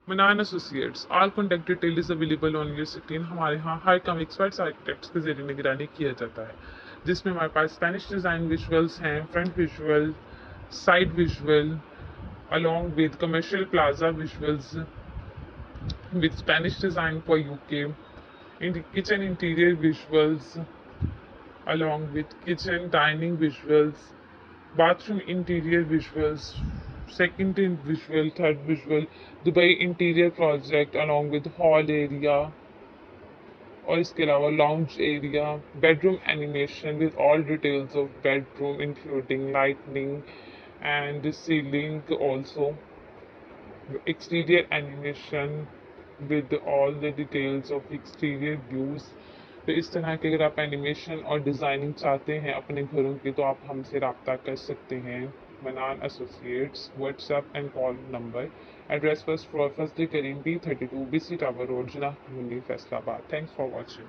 मनान associates all contact detail is available on your screen. हमारे यहाँ हर काम एक्सपर्ट्स आर्किटेक्ट्स के जरिए निगरानी किया जाता है, जिसमें हमारे पास स्पेनिश डिज़ाइन विजुअल्स हैं, front visual, side visual, along with commercial plaza visuals with Spanish design for UK, in the kitchen interior visuals along with kitchen dining visuals, bathroom interior visuals, second visual, third visual, Dubai interior project along with hall area और इसके अलावा lounge area, bedroom animation with all details of bedroom including lightning and ceiling also, exterior animation with all the details of exterior views। तो इस तरह के अगर आप animation और डिज़ाइनिंग चाहते हैं अपने घरों की तो आप हमसे रब्ता कर सकते हैं। Manan associates, WhatsApp and call number, address first floor first Karim B32 BC tower road, Jinnah, Faisalabad. Thanks for watching.